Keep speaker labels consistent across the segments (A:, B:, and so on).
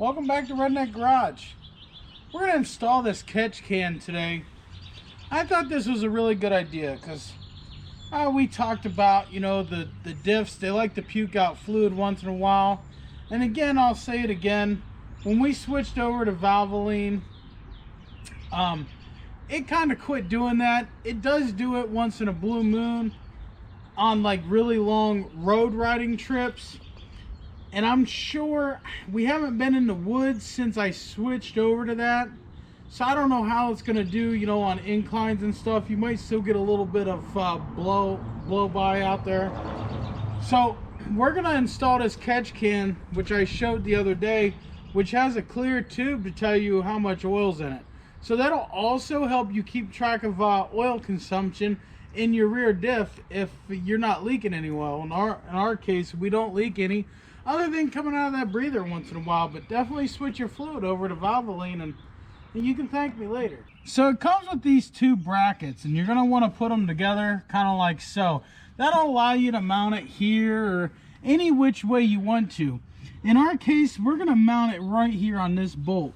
A: Welcome back to Redneck Garage. We're going to install this catch can today. I thought this was a really good idea because we talked about, the diffs. They like to puke out fluid once in a while. And again, I'll say it again. When we switched over to Valvoline, it kind of quit doing that. It does do it once in a blue moon on like really long road riding trips. And I'm sure we haven't been in the woods since I switched over to that. So I don't know how it's going to do, on inclines and stuff. You might still get a little bit of blow by out there. So we're going to install this catch can, which I showed the other day, which has a clear tube to tell you how much oil's in it. So that'll also help you keep track of oil consumption in your rear diff if you're not leaking any oil. In our case, we don't leak any, other than coming out of that breather once in a while. But definitely switch your fluid over to Valvoline and you can thank me later. So it comes with these two brackets, and you're going to want to put them together kind of like so. That'll allow you to mount it here or any which way you want to. In our case, we're going to mount it right here on this bolt.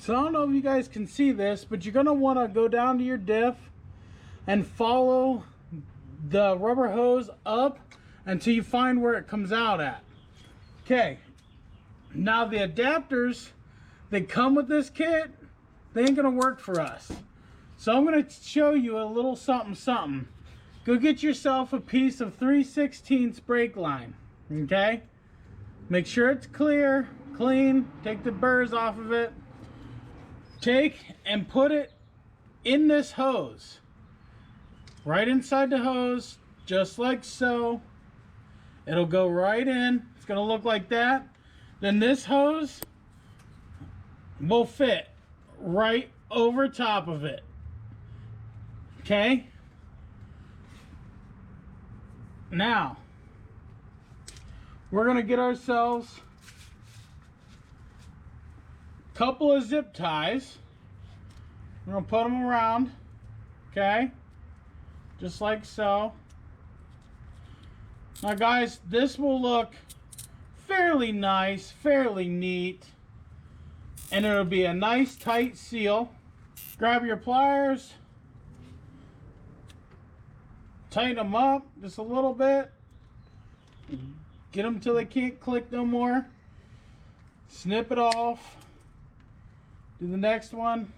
A: So I don't know if you guys can see this, but you're going to want to go down to your diff and follow the rubber hose up until you find where it comes out at. Okay, now the adapters that come with this kit, they ain't gonna work for us. So I'm gonna show you a little something. Go get yourself a piece of 3/16 brake line, okay? Make sure it's clear, clean, take the burrs off of it. Take and put it in this hose. Right inside the hose, just like so. It'll go right in. It's gonna look like that. Then this hose will fit right over top of it. Okay? Now, we're gonna get ourselves a couple of zip ties. We're gonna put them around, okay? Just like so. Now guys, this will look fairly nice, fairly neat, and it'll be a nice tight seal. Grab your pliers, tighten them up just a little bit, get them till they can't click no more, snip it off, do the next one,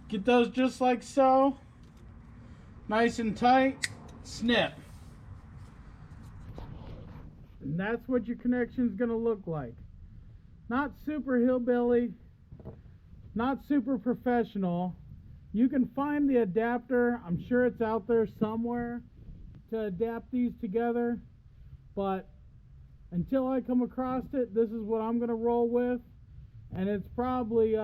A: get those just like so, nice and tight, snip. And that's what your connection is going to look like. Not super hillbilly, not super professional. You can find the adapter. I'm sure it's out there somewhere to adapt these together. But until I come across it, this is what I'm going to roll with. And it's probably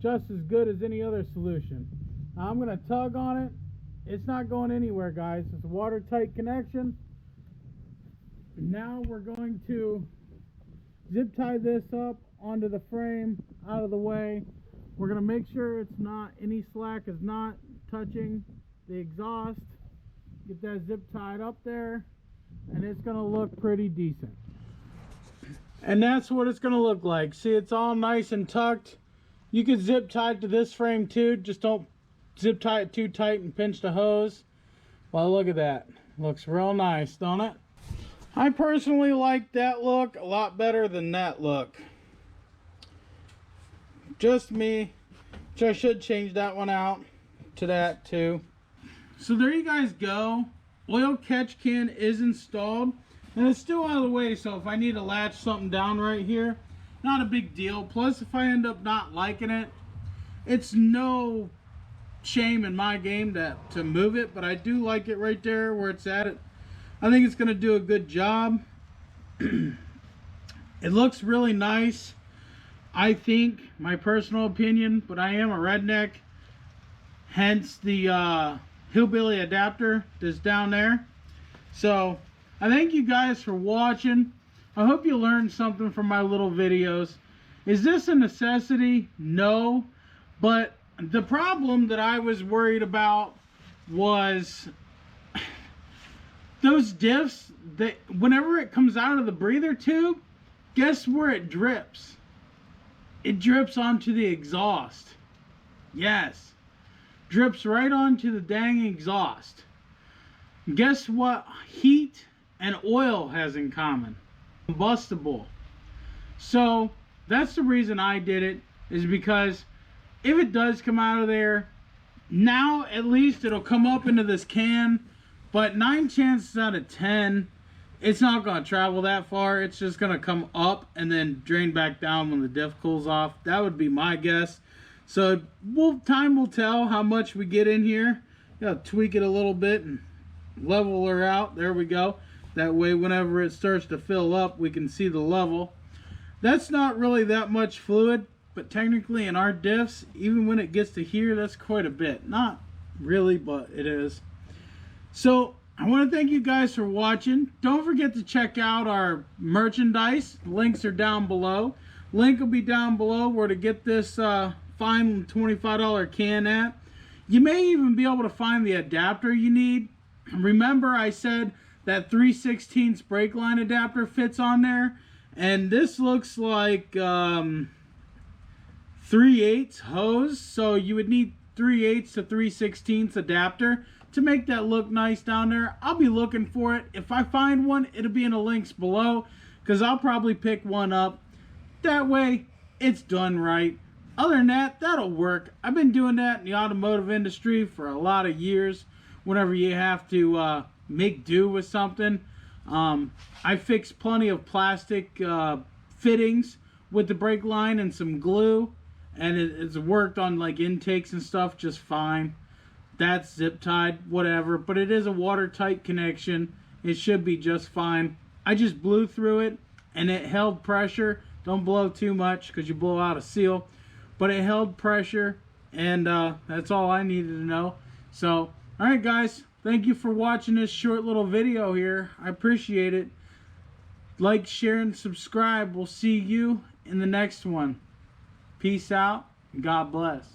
A: just as good as any other solution. Now I'm going to tug on it. It's not going anywhere, guys. It's a watertight connection. Now we're going to zip tie this up onto the frame, out of the way. We're going to make sure it's not, any slack is not touching the exhaust. Get that zip tied up there, and it's going to look pretty decent. And that's what it's going to look like. See, it's all nice and tucked. You could zip tie it to this frame too. Just don't zip tie it too tight and pinch the hose. Well, look at that. Looks real nice, don't it? I personally like that look a lot better than that look. Just me. Which I should change that one out to that too. So there you guys go. Oil catch can is installed. And it's still out of the way, so if I need to latch something down right here, not a big deal. Plus, if I end up not liking it, it's no shame in my game to move it. But I do like it right there where it's at. I think it's going to do a good job. It looks really nice. I think, my personal opinion, but I am a redneck. Hence the hillbilly adapter that's down there. So, I thank you guys for watching. I hope you learned something from my little videos. Is this a necessity? No. But the problem that I was worried about was those diffs, that whenever it comes out of the breather tube, guess where it drips? It drips onto the exhaust. Yes. Drips right onto the dang exhaust. Guess what heat and oil has in common? Combustible. So that's the reason I did it, is because if it does come out of there, now at least it'll come up into this can. But 9 chances out of 10, it's not going to travel that far. It's just going to come up and then drain back down when the diff cools off. That would be my guess. So time will tell how much we get in here. You gotta tweak it a little bit and level her out. There we go. That way whenever it starts to fill up, we can see the level. That's not really that much fluid, but technically in our diffs, even when it gets to here, that's quite a bit. Not really, but it is. So I want to thank you guys for watching. Don't forget to check out our merchandise. Links are down below. Link will be down below where to get this fine $25 can at. You may even be able to find the adapter you need. Remember I said that 3/16 brake line adapter fits on there, and this looks like 3/8 hose, so you would need 3/8 to 3/16 adapter to make that look nice down there. I'll be looking for it. If I find one, it'll be in the links below, because I'll probably pick one up. That way, it's done right. Other than that, that'll work. I've been doing that in the automotive industry for a lot of years. Whenever you have to make do with something. I fixed plenty of plastic fittings with the brake line and some glue, and it's worked on like intakes and stuff just fine. That's zip tied, whatever, but it is a watertight connection. It should be just fine. I just blew through it and it held pressure. Don't blow too much because you blow out a seal, but it held pressure, and that's all I needed to know. So alright guys, thank you for watching this short little video here. I appreciate it. Like, share, and subscribe. We'll see you in the next one. Peace out, and God bless.